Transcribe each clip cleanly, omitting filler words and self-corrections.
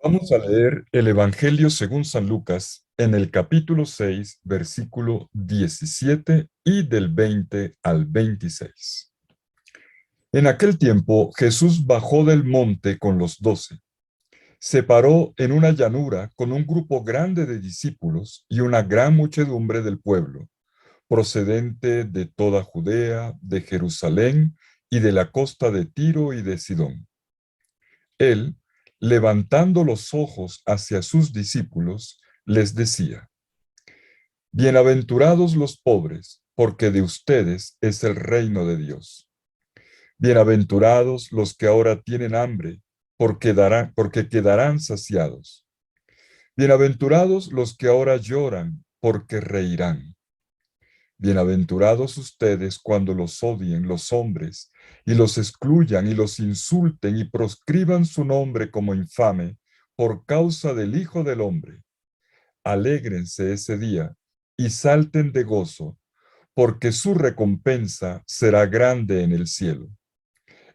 Vamos a leer el Evangelio según San Lucas en el capítulo 6, versículo 17 y del 20 al 26. En aquel tiempo Jesús bajó del monte con los 12. Se paró en una llanura con un grupo grande de discípulos y una gran muchedumbre del pueblo, procedente de toda Judea, de Jerusalén y de la costa de Tiro y de Sidón. Él, levantando los ojos hacia sus discípulos, les decía: Bienaventurados los pobres, porque de ustedes es el reino de Dios. Bienaventurados los que ahora tienen hambre, porque quedarán saciados. Bienaventurados los que ahora lloran, porque reirán. Bienaventurados ustedes cuando los odien los hombres, y los excluyan y los insulten y proscriban su nombre como infame por causa del Hijo del Hombre. Alégrense ese día y salten de gozo, porque su recompensa será grande en el cielo.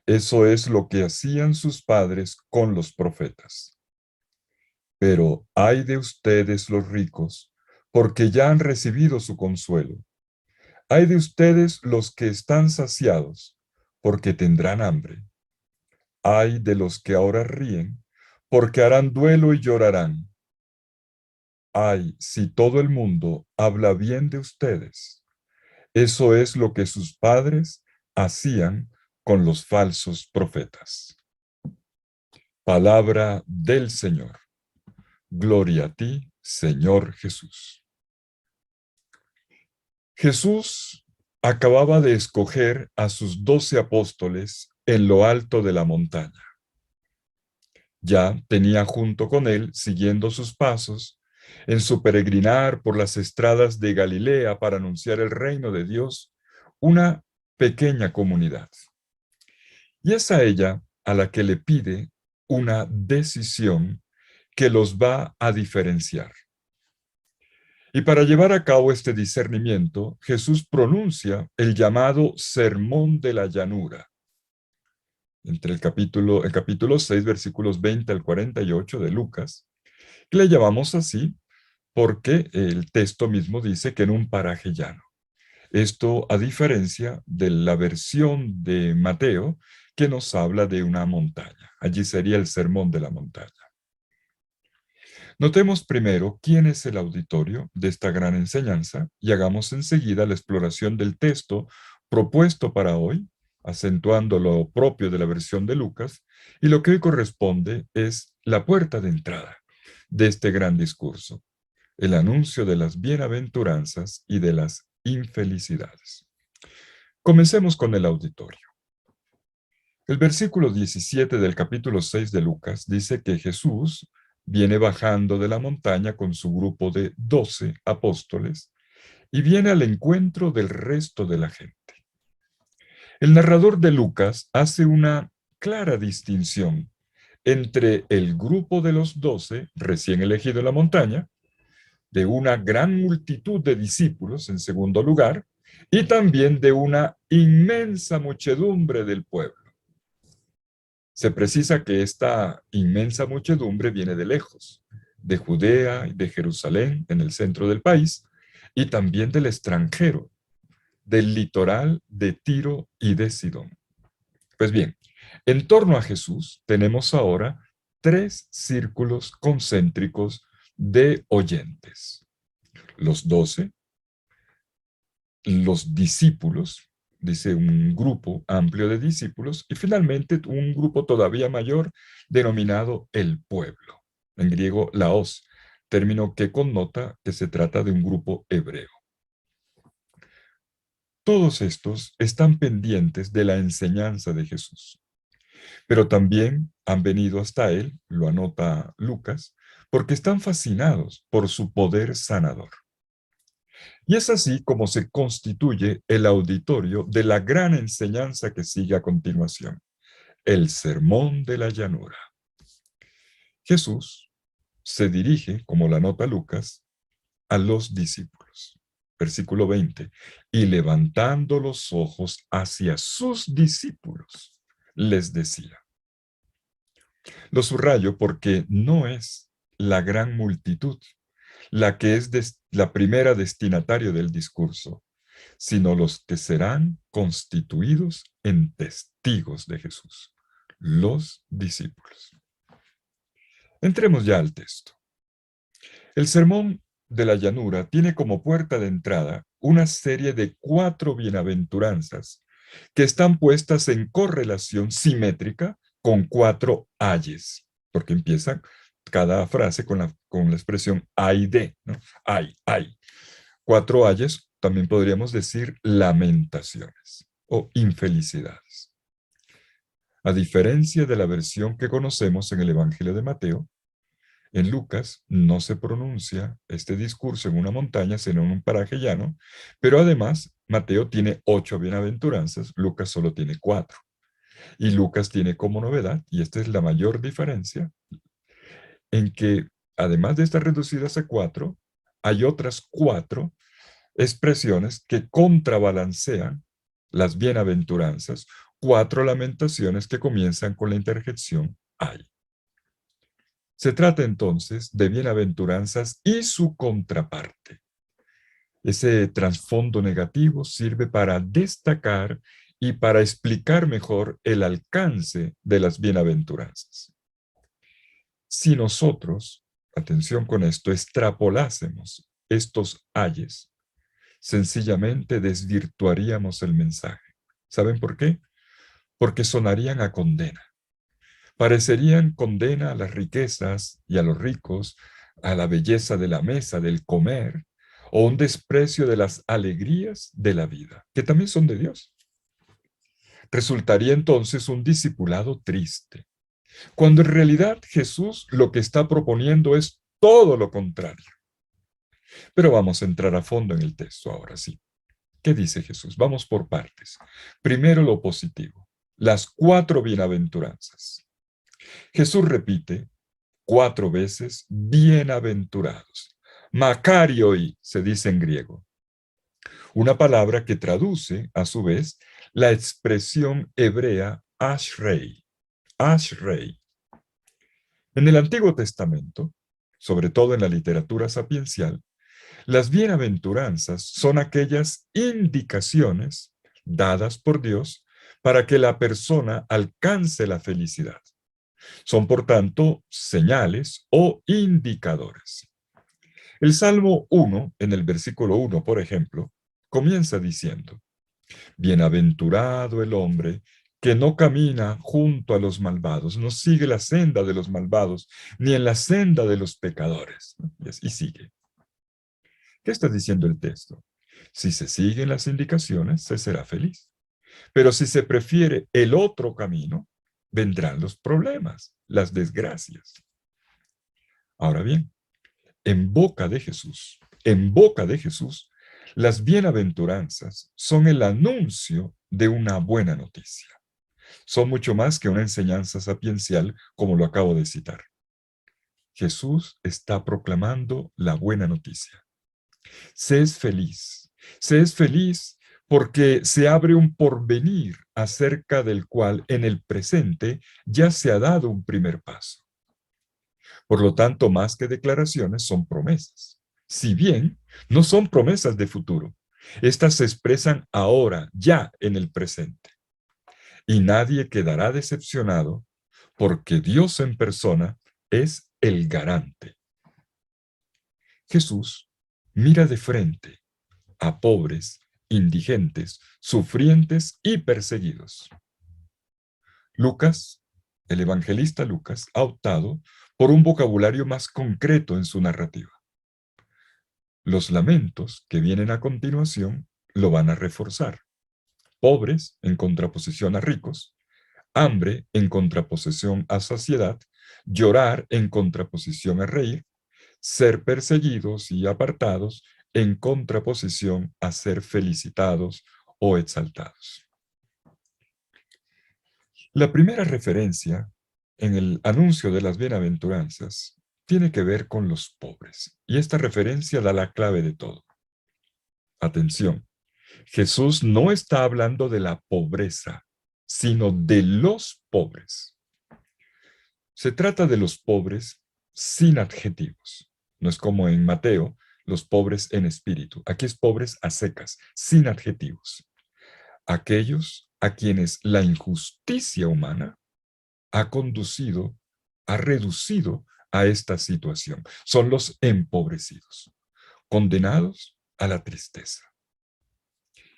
Eso es lo que hacían sus padres con los profetas. Pero ay de ustedes los ricos, porque ya han recibido su consuelo. Ay de ustedes los que están saciados, porque tendrán hambre. Ay de los que ahora ríen, porque harán duelo y llorarán. Ay, si todo el mundo habla bien de ustedes. Eso es lo que sus padres hacían con los falsos profetas. Palabra del Señor. Gloria a ti, Señor Jesús. Jesús acababa de escoger a sus 12 apóstoles en lo alto de la montaña. Ya tenía junto con él, siguiendo sus pasos, en su peregrinar por las estradas de Galilea para anunciar el reino de Dios, una pequeña comunidad. Y es a ella a la que le pide una decisión que los va a diferenciar. Y para llevar a cabo este discernimiento, Jesús pronuncia el llamado Sermón de la Llanura, entre el capítulo 6, versículos 20 al 48 de Lucas, que le llamamos así porque el texto mismo dice que en un paraje llano. Esto a diferencia de la versión de Mateo que nos habla de una montaña. Allí sería el sermón de la montaña. Notemos primero quién es el auditorio de esta gran enseñanza y hagamos enseguida la exploración del texto propuesto para hoy, acentuando lo propio de la versión de Lucas, y lo que hoy corresponde es la puerta de entrada de este gran discurso, el anuncio de las bienaventuranzas y de las infelicidades. Comencemos con el auditorio. El versículo 17 del capítulo 6 de Lucas dice que Jesús viene bajando de la montaña con su grupo de 12 apóstoles y viene al encuentro del resto de la gente. El narrador de Lucas hace una clara distinción entre el grupo de los 12 recién elegido en la montaña, de una gran multitud de discípulos, en segundo lugar, y también de una inmensa muchedumbre del pueblo. Se precisa que esta inmensa muchedumbre viene de lejos, de Judea y de Jerusalén, en el centro del país, y también del extranjero, del litoral de Tiro y de Sidón. Pues bien, en torno a Jesús tenemos ahora 3 círculos concéntricos de oyentes. Los 12, los discípulos, dice un grupo amplio de discípulos, y finalmente un grupo todavía mayor denominado el pueblo, en griego laos, término que connota que se trata de un grupo hebreo. Todos estos están pendientes de la enseñanza de Jesús, pero también han venido hasta él, lo anota Lucas, porque están fascinados por su poder sanador. Y es así como se constituye el auditorio de la gran enseñanza que sigue a continuación, el Sermón de la Llanura. Jesús se dirige, como la nota Lucas, a los discípulos. Versículo 20. Y levantando los ojos hacia sus discípulos, les decía. Lo subrayo porque no es la gran multitud la que es la primera destinatario del discurso, sino los que serán constituidos en testigos de Jesús, los discípulos. Entremos ya al texto. El sermón de la llanura tiene como puerta de entrada una serie de 4 bienaventuranzas que están puestas en correlación simétrica con 4 ayes, porque empieza cada frase con la expresión ay de, ¿no? Ay. 4 ayes, también podríamos decir lamentaciones o infelicidades. A diferencia de la versión que conocemos en el Evangelio de Mateo, en Lucas no se pronuncia este discurso en una montaña, sino en un paraje llano, pero además Mateo tiene 8 bienaventuranzas, Lucas solo tiene 4. Y Lucas tiene como novedad, y esta es la mayor diferencia, en que además de estas reducidas a 4, hay otras 4 expresiones que contrabalancean las bienaventuranzas, 4 lamentaciones que comienzan con la interjección ay. Se trata entonces de bienaventuranzas y su contraparte. Ese trasfondo negativo sirve para destacar y para explicar mejor el alcance de las bienaventuranzas. Si nosotros, atención con esto, extrapolásemos estos ayes, sencillamente desvirtuaríamos el mensaje. ¿Saben por qué? Porque sonarían a condena. Parecerían condena a las riquezas y a los ricos, a la belleza de la mesa, del comer, o un desprecio de las alegrías de la vida, que también son de Dios. Resultaría entonces un discipulado triste, cuando en realidad Jesús lo que está proponiendo es todo lo contrario. Pero vamos a entrar a fondo en el texto ahora sí. ¿Qué dice Jesús? Vamos por partes. Primero lo positivo, las 4 bienaventuranzas. Jesús repite 4 veces bienaventurados. Makarioi se dice en griego. Una palabra que traduce, a su vez, la expresión hebrea ashrei. Ashrei. En el Antiguo Testamento, sobre todo en la literatura sapiencial, las bienaventuranzas son aquellas indicaciones dadas por Dios para que la persona alcance la felicidad. Son, por tanto, señales o indicadores. El Salmo 1, en el versículo 1, por ejemplo, comienza diciendo, bienaventurado el hombre que no camina junto a los malvados, no sigue la senda de los malvados, ni en la senda de los pecadores. Y sigue. ¿Qué está diciendo el texto? Si se siguen las indicaciones, se será feliz. Pero si se prefiere el otro camino, vendrán los problemas, las desgracias. Ahora bien, en boca de Jesús, las bienaventuranzas son el anuncio de una buena noticia. Son mucho más que una enseñanza sapiencial, como lo acabo de citar. Jesús está proclamando la buena noticia. Se es feliz porque se abre un porvenir acerca del cual en el presente ya se ha dado un primer paso. Por lo tanto, más que declaraciones, son promesas. Si bien no son promesas de futuro, estas se expresan ahora, ya en el presente. Y nadie quedará decepcionado porque Dios en persona es el garante. Jesús mira de frente a pobres, indigentes, sufrientes y perseguidos. Lucas, el evangelista Lucas, ha optado por un vocabulario más concreto en su narrativa. Los lamentos que vienen a continuación lo van a reforzar. Pobres en contraposición a ricos, hambre en contraposición a saciedad, llorar en contraposición a reír, ser perseguidos y apartados en contraposición a ser felicitados o exaltados. La primera referencia en el anuncio de las bienaventuranzas tiene que ver con los pobres, y esta referencia da la clave de todo. Atención, Jesús no está hablando de la pobreza, sino de los pobres. Se trata de los pobres sin adjetivos. No es como en Mateo, los pobres en espíritu. Aquí es pobres a secas, sin adjetivos. Aquellos a quienes la injusticia humana ha conducido, ha reducido a esta situación. Son los empobrecidos, condenados a la tristeza.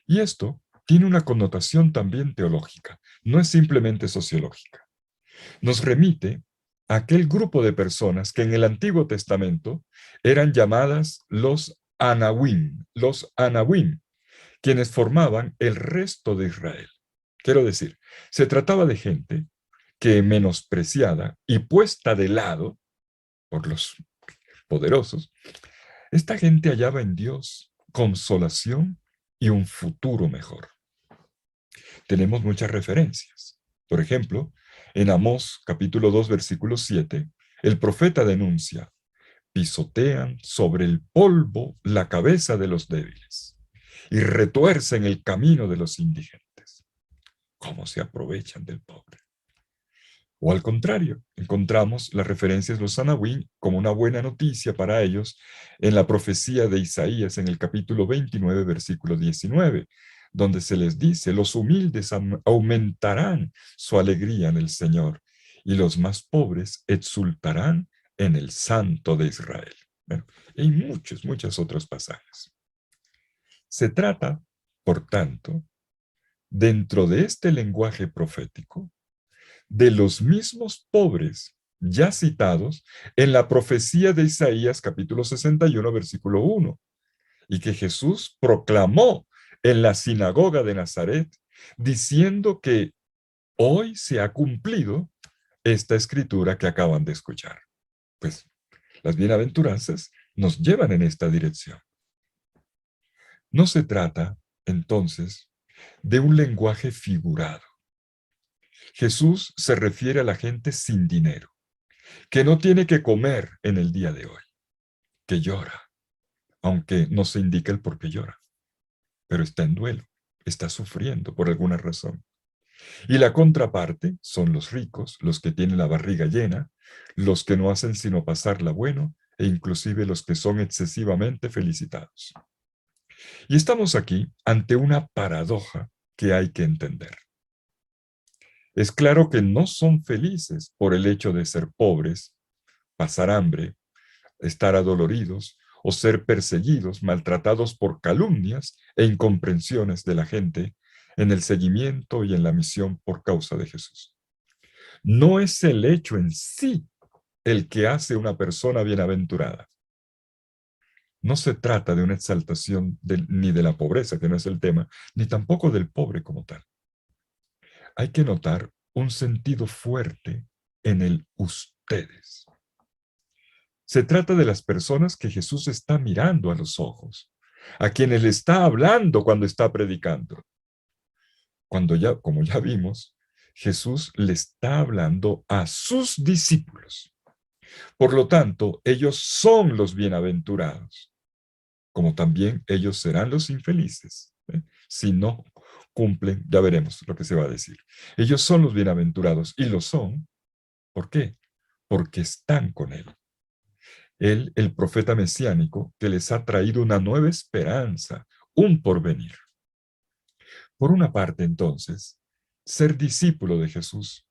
Y esto tiene una connotación también teológica, no es simplemente sociológica. Nos remite a aquel grupo de personas que en el Antiguo Testamento eran llamadas los Anawim, quienes formaban el resto de Israel. Quiero decir, se trataba de gente que menospreciada y puesta de lado por los poderosos, esta gente hallaba en Dios consolación y un futuro mejor. Tenemos muchas referencias. Por ejemplo, en Amós capítulo 2 versículo 7, el profeta denuncia: pisotean sobre el polvo la cabeza de los débiles y retuercen el camino de los indigentes. ¿Cómo se aprovechan del pobre? O al contrario, encontramos las referencias de los Anahuín como una buena noticia para ellos en la profecía de Isaías en el capítulo 29, versículo 19, donde se les dice: los humildes aumentarán su alegría en el Señor y los más pobres exultarán en el Santo de Israel. Bueno, y muchos otros pasajes. Se trata, por tanto, dentro de este lenguaje profético, de los mismos pobres ya citados en la profecía de Isaías capítulo 61, versículo 1, y que Jesús proclamó en la sinagoga de Nazaret, diciendo que hoy se ha cumplido esta escritura que acaban de escuchar. Pues las bienaventuranzas nos llevan en esta dirección. No se trata, entonces, de un lenguaje figurado. Jesús se refiere a la gente sin dinero, que no tiene que comer en el día de hoy, que llora, aunque no se indica el por qué llora, pero está en duelo, está sufriendo por alguna razón. Y la contraparte son los ricos, los que tienen la barriga llena, los que no hacen sino pasarla bueno, e inclusive los que son excesivamente felicitados. Y estamos aquí ante una paradoja que hay que entender. Es claro que no son felices por el hecho de ser pobres, pasar hambre, estar adoloridos o ser perseguidos, maltratados por calumnias e incomprensiones de la gente en el seguimiento y en la misión por causa de Jesús. No es el hecho en sí el que hace una persona bienaventurada. No se trata de una exaltación ni de la pobreza, que no es el tema, ni tampoco del pobre como tal. Hay que notar un sentido fuerte en el ustedes. Se trata de las personas que Jesús está mirando a los ojos, a quienes le está hablando cuando está predicando. Como ya vimos, Jesús le está hablando a sus discípulos. Por lo tanto, ellos son los bienaventurados, como también ellos serán los infelices, si no cumplen, ya veremos lo que se va a decir. Ellos son los bienaventurados y lo son. ¿Por qué? Porque están con Él. Él, el profeta mesiánico, que les ha traído una nueva esperanza, un porvenir. Por una parte, entonces, ser discípulo de Jesús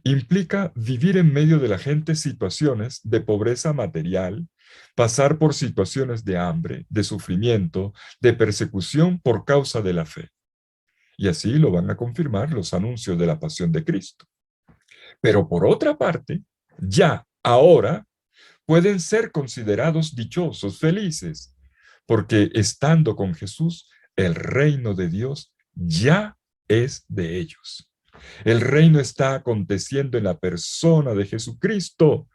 implica vivir en medio de la gente situaciones de pobreza material, pasar por situaciones de hambre, de sufrimiento, de persecución por causa de la fe. Y así lo van a confirmar los anuncios de la pasión de Cristo. Pero por otra parte, ya ahora pueden ser considerados dichosos, felices, porque estando con Jesús, el reino de Dios ya es de ellos. El reino está aconteciendo en la persona de Jesucristo,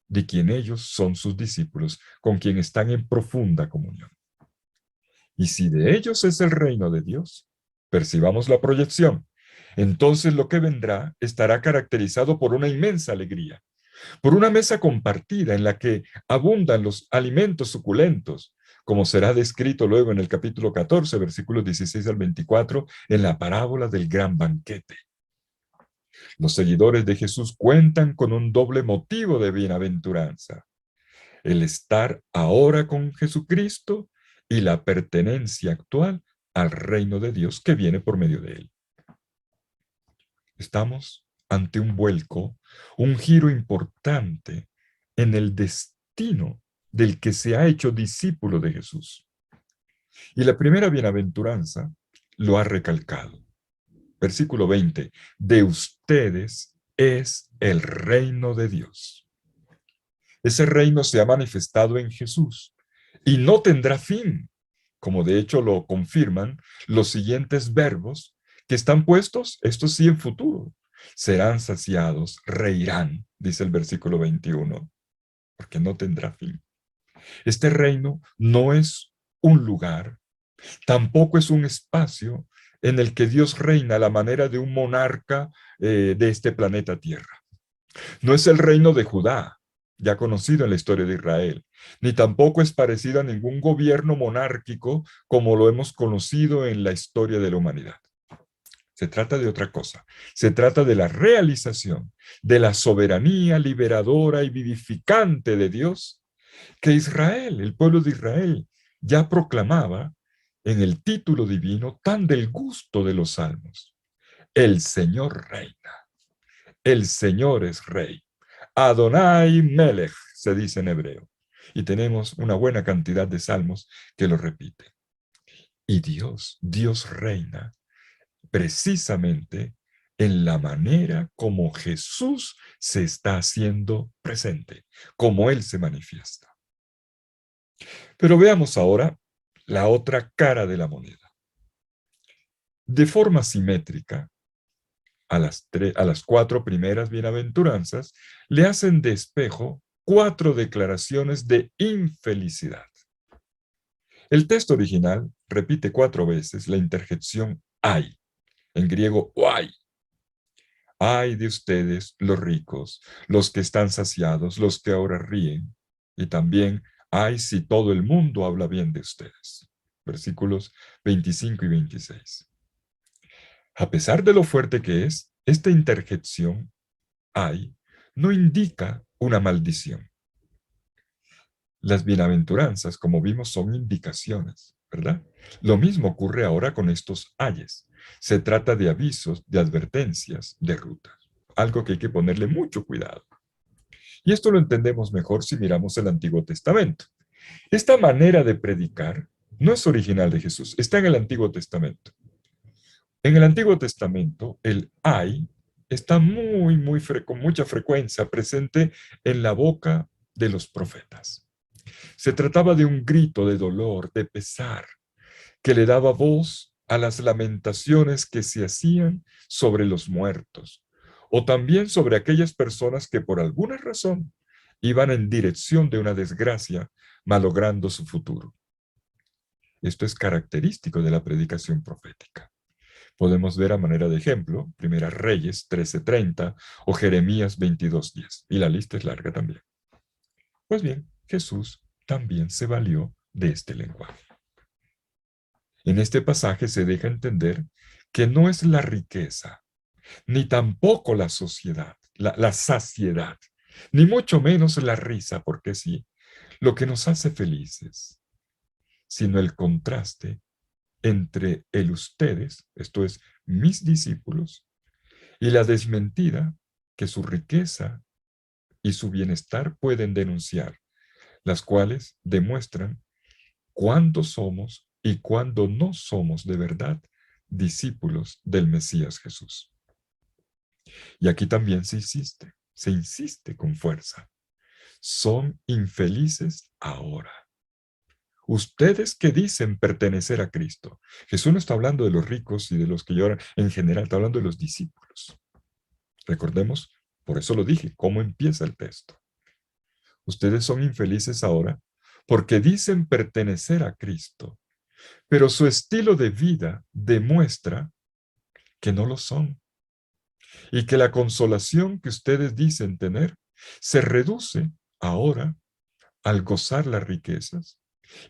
de quien ellos son sus discípulos, con quien están en profunda comunión. Y si de ellos es el reino de Dios, percibamos la proyección, entonces lo que vendrá estará caracterizado por una inmensa alegría, por una mesa compartida en la que abundan los alimentos suculentos, como será descrito luego en el capítulo 14, versículos 16 al 24, en la parábola del gran banquete. Los seguidores de Jesús cuentan con un doble motivo de bienaventuranza: el estar ahora con Jesucristo y la pertenencia actual al reino de Dios que viene por medio de él. Estamos ante un vuelco, un giro importante en el destino del que se ha hecho discípulo de Jesús. Y la primera bienaventuranza lo ha recalcado. Versículo 20, de ustedes es el reino de Dios. Ese reino se ha manifestado en Jesús y no tendrá fin, como de hecho lo confirman los siguientes verbos que están puestos, estos sí en futuro. Serán saciados, reirán, dice el versículo 21, porque no tendrá fin. Este reino no es un lugar, tampoco es un espacio en el que Dios reina a la manera de un monarca de este planeta Tierra. No es el reino de Judá, ya conocido en la historia de Israel, ni tampoco es parecido a ningún gobierno monárquico como lo hemos conocido en la historia de la humanidad. Se trata de otra cosa. Se trata de la realización de la soberanía liberadora y vivificante de Dios que Israel, el pueblo de Israel, ya proclamaba en el título divino tan del gusto de los salmos. El Señor reina, el Señor es rey. Adonai Melech, se dice en hebreo. Y tenemos una buena cantidad de salmos que lo repiten. Y Dios reina precisamente en la manera como Jesús se está haciendo presente, como Él se manifiesta. Pero veamos ahora la otra cara de la moneda. De forma simétrica, a las cuatro primeras bienaventuranzas le hacen de espejo cuatro declaraciones de infelicidad. El texto original repite cuatro veces la interjección ay, en griego oai. Ay de ustedes, los ricos, los que están saciados, los que ahora ríen, y también ay si todo el mundo habla bien de ustedes. Versículos 25 y 26. A pesar de lo fuerte que es, esta interjección ay no indica una maldición. Las bienaventuranzas, como vimos, son indicaciones, ¿verdad? Lo mismo ocurre ahora con estos ayes. Se trata de avisos, de advertencias, de rutas. Algo que hay que ponerle mucho cuidado. Y esto lo entendemos mejor si miramos el Antiguo Testamento. Esta manera de predicar no es original de Jesús, está en el Antiguo Testamento. En el Antiguo Testamento, el ay está con mucha frecuencia presente en la boca de los profetas. Se trataba de un grito de dolor, de pesar, que le daba voz a las lamentaciones que se hacían sobre los muertos, o también sobre aquellas personas que por alguna razón iban en dirección de una desgracia, malogrando su futuro. Esto es característico de la predicación profética. Podemos ver a manera de ejemplo, Primera Reyes 13:30 o Jeremías 22:10, y la lista es larga también. Pues bien, Jesús también se valió de este lenguaje. En este pasaje se deja entender que no es la riqueza, ni tampoco la sociedad, la saciedad, ni mucho menos la risa, porque sí, lo que nos hace felices, sino el contraste entre el ustedes, esto es, mis discípulos, y la desmentida que su riqueza y su bienestar pueden denunciar, las cuales demuestran cuándo somos y cuándo no somos de verdad discípulos del Mesías Jesús. Y aquí también se insiste con fuerza. Son infelices ahora. Ustedes que dicen pertenecer a Cristo. Jesús no está hablando de los ricos y de los que lloran en general, está hablando de los discípulos. Recordemos, por eso lo dije, cómo empieza el texto. Ustedes son infelices ahora porque dicen pertenecer a Cristo, pero su estilo de vida demuestra que no lo son y que la consolación que ustedes dicen tener se reduce ahora al gozar las riquezas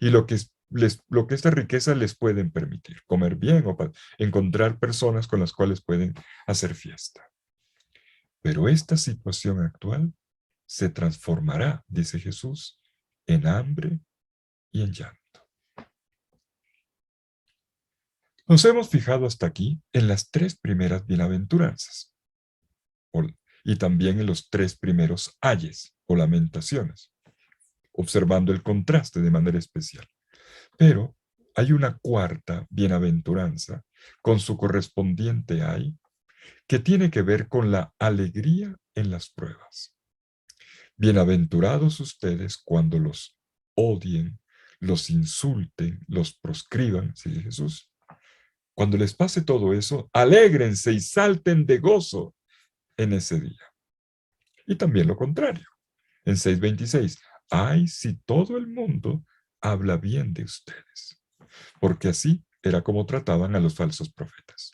y lo que estas riquezas les pueden permitir, comer bien o encontrar personas con las cuales pueden hacer fiesta. Pero esta situación actual se transformará, dice Jesús, en hambre y en llanto. Nos hemos fijado hasta aquí en las tres primeras bienaventuranzas y también en los tres primeros ayes o lamentaciones, observando el contraste de manera especial. Pero hay una cuarta bienaventuranza con su correspondiente ay que tiene que ver con la alegría en las pruebas. Bienaventurados ustedes cuando los odien, los insulten, los proscriban, sigue Jesús. Cuando les pase todo eso, alégrense y salten de gozo en ese día. Y también lo contrario. En 6:26, ay, si todo el mundo habla bien de ustedes, porque así era como trataban a los falsos profetas.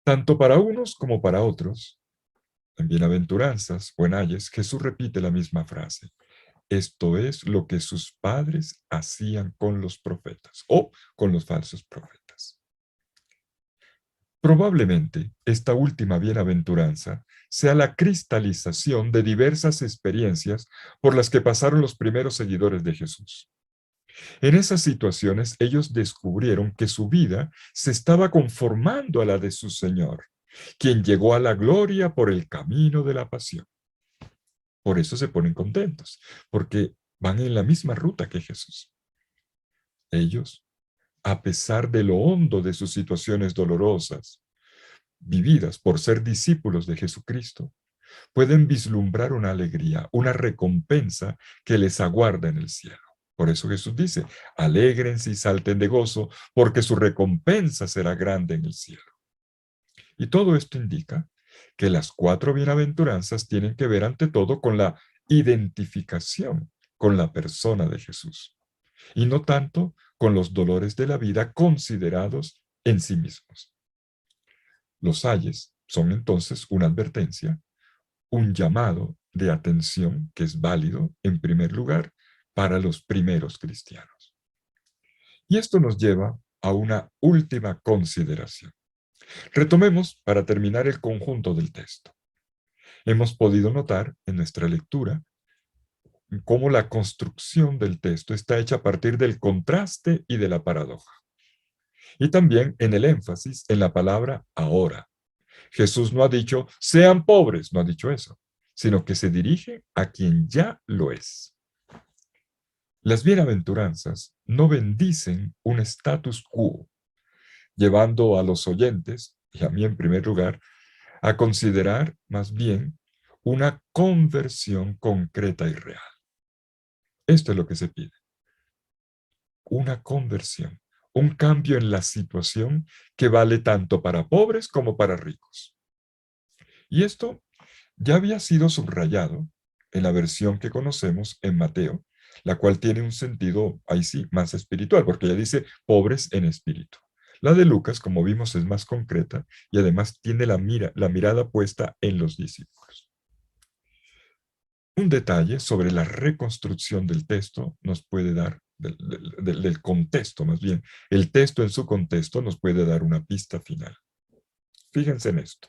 Tanto para unos como para otros, en bienaventuranzas o en ayes, Jesús repite la misma frase. Esto es lo que sus padres hacían con los profetas o con los falsos profetas. Probablemente esta última bienaventuranza sea la cristalización de diversas experiencias por las que pasaron los primeros seguidores de Jesús. En esas situaciones ellos descubrieron que su vida se estaba conformando a la de su Señor, quien llegó a la gloria por el camino de la pasión. Por eso se ponen contentos, porque van en la misma ruta que Jesús. Ellos, a pesar de lo hondo de sus situaciones dolorosas, vividas por ser discípulos de Jesucristo, pueden vislumbrar una alegría, una recompensa que les aguarda en el cielo. Por eso Jesús dice, alégrense y salten de gozo, porque su recompensa será grande en el cielo. Y todo esto indica que las cuatro bienaventuranzas tienen que ver ante todo con la identificación con la persona de Jesús, y no tanto con los dolores de la vida considerados en sí mismos. Los ayes son entonces una advertencia, un llamado de atención que es válido, en primer lugar, para los primeros cristianos. Y esto nos lleva a una última consideración. Retomemos para terminar el conjunto del texto. Hemos podido notar en nuestra lectura cómo la construcción del texto está hecha a partir del contraste y de la paradoja. Y también en el énfasis en la palabra ahora. Jesús no ha dicho, sean pobres, no ha dicho eso, sino que se dirige a quien ya lo es. Las bienaventuranzas no bendicen un status quo, llevando a los oyentes, y a mí en primer lugar, a considerar más bien una conversión concreta y real. Esto es lo que se pide. Una conversión, un cambio en la situación que vale tanto para pobres como para ricos. Y esto ya había sido subrayado en la versión que conocemos en Mateo, la cual tiene un sentido, ahí sí, más espiritual, porque ya dice pobres en espíritu. La de Lucas, como vimos, es más concreta y además tiene la mirada puesta en los discípulos. Un detalle sobre la reconstrucción del texto nos puede dar, del contexto más bien, el texto en su contexto nos puede dar una pista final. Fíjense en esto.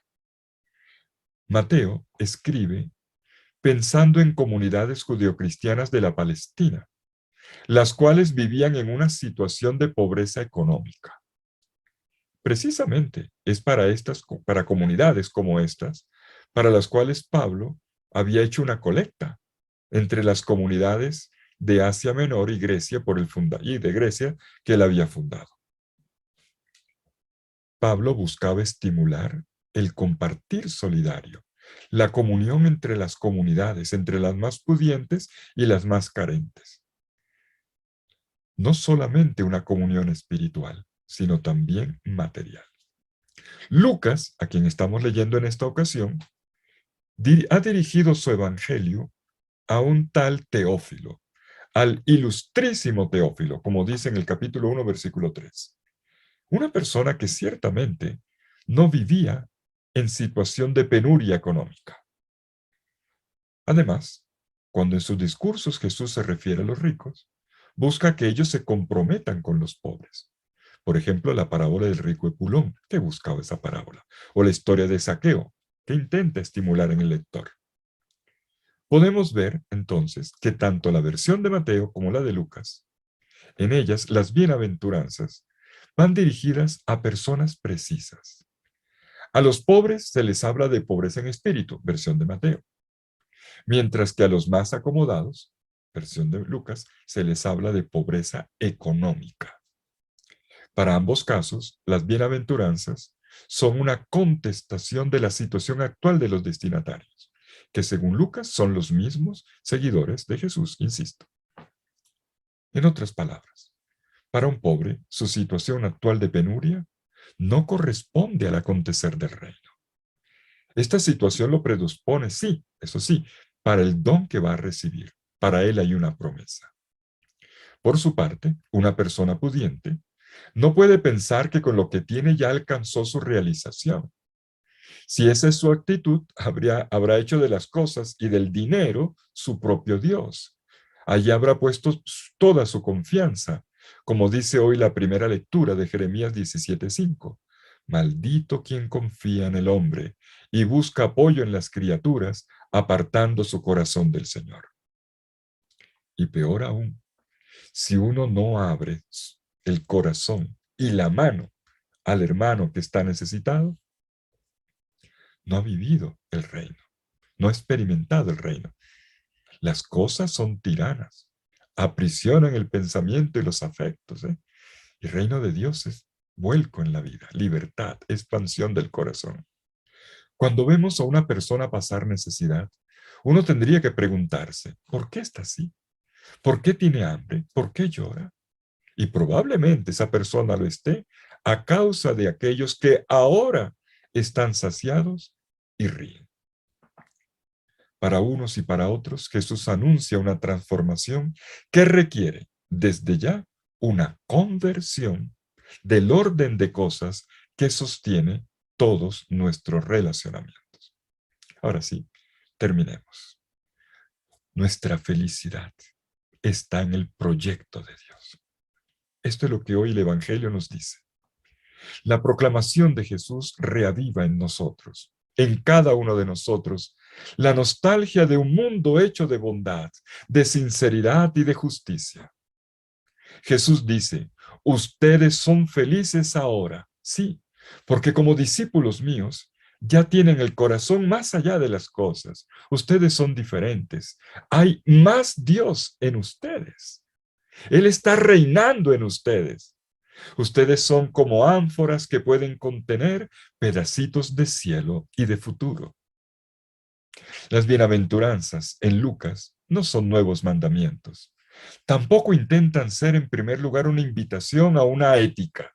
Mateo escribe pensando en comunidades judeocristianas de la Palestina, las cuales vivían en una situación de pobreza económica. Precisamente es para comunidades como estas, para las cuales Pablo había hecho una colecta entre las comunidades de Asia Menor y Grecia y de Grecia que él había fundado. Pablo buscaba estimular el compartir solidario, la comunión entre las comunidades, entre las más pudientes y las más carentes. No solamente una comunión espiritual, sino también material. Lucas, a quien estamos leyendo en esta ocasión, ha dirigido su evangelio a un tal Teófilo, al ilustrísimo Teófilo, como dice en el capítulo 1, versículo 3. Una persona que ciertamente no vivía en situación de penuria económica. Además, cuando en sus discursos Jesús se refiere a los ricos, busca que ellos se comprometan con los pobres. Por ejemplo, la parábola del rico Epulón, que buscaba esa parábola, o la historia de Zaqueo, que intenta estimular en el lector. Podemos ver, entonces, que tanto la versión de Mateo como la de Lucas, en ellas las bienaventuranzas, van dirigidas a personas precisas. A los pobres se les habla de pobreza en espíritu, versión de Mateo, mientras que a los más acomodados, versión de Lucas, se les habla de pobreza económica. Para ambos casos, las bienaventuranzas son una contestación de la situación actual de los destinatarios, que según Lucas son los mismos seguidores de Jesús, insisto. En otras palabras, para un pobre, su situación actual de penuria no corresponde al acontecer del reino. Esta situación lo predispone, sí, eso sí, para el don que va a recibir. Para él hay una promesa. Por su parte, una persona pudiente no puede pensar que con lo que tiene ya alcanzó su realización. Si esa es su actitud, habrá hecho de las cosas y del dinero su propio Dios. Allí habrá puesto toda su confianza, como dice hoy la primera lectura de Jeremías 17:5. Maldito quien confía en el hombre y busca apoyo en las criaturas, apartando su corazón del Señor. Y peor aún, si uno no abre el corazón y la mano al hermano que está necesitado, no ha vivido el reino, no ha experimentado el reino. Las cosas son tiranas, aprisionan el pensamiento y los afectos. El reino de Dios es vuelco en la vida, libertad, expansión del corazón. Cuando vemos a una persona pasar necesidad, uno tendría que preguntarse, ¿por qué está así? ¿Por qué tiene hambre? ¿Por qué llora? Y probablemente esa persona lo esté a causa de aquellos que ahora están saciados y ríen. Para unos y para otros, Jesús anuncia una transformación que requiere, desde ya, una conversión del orden de cosas que sostiene todos nuestros relacionamientos. Ahora sí, terminemos. Nuestra felicidad está en el proyecto de Dios. Esto es lo que hoy el Evangelio nos dice. La proclamación de Jesús reaviva en nosotros, en cada uno de nosotros, la nostalgia de un mundo hecho de bondad, de sinceridad y de justicia. Jesús dice, ustedes son felices ahora, sí, porque como discípulos míos, ya tienen el corazón más allá de las cosas. Ustedes son diferentes. Hay más Dios en ustedes. Él está reinando en ustedes. Ustedes son como ánforas que pueden contener pedacitos de cielo y de futuro. Las bienaventuranzas en Lucas no son nuevos mandamientos. Tampoco intentan ser en primer lugar una invitación a una ética.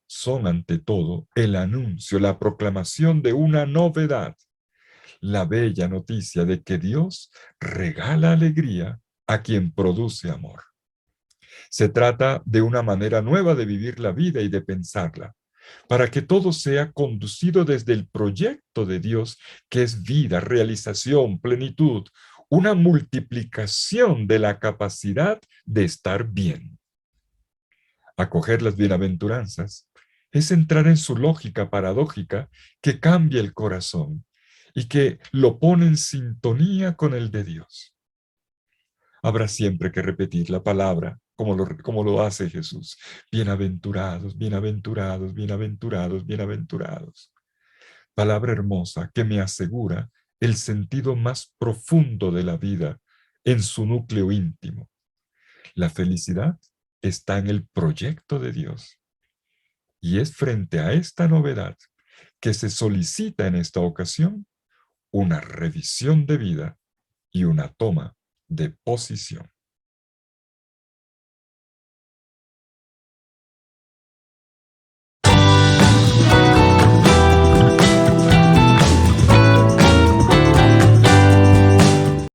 Son ante todo el anuncio, la proclamación de una novedad, la bella noticia de que Dios regala alegría a quien produce amor. Se trata de una manera nueva de vivir la vida y de pensarla, para que todo sea conducido desde el proyecto de Dios, que es vida, realización, plenitud, una multiplicación de la capacidad de estar bien. Acoger las bienaventuranzas es entrar en su lógica paradójica que cambia el corazón y que lo pone en sintonía con el de Dios. Habrá siempre que repetir la palabra como lo hace Jesús. Bienaventurados, bienaventurados, bienaventurados, bienaventurados. Palabra hermosa que me asegura el sentido más profundo de la vida en su núcleo íntimo. La felicidad está en el proyecto de Dios. Y es frente a esta novedad que se solicita en esta ocasión una revisión de vida y una toma de posición.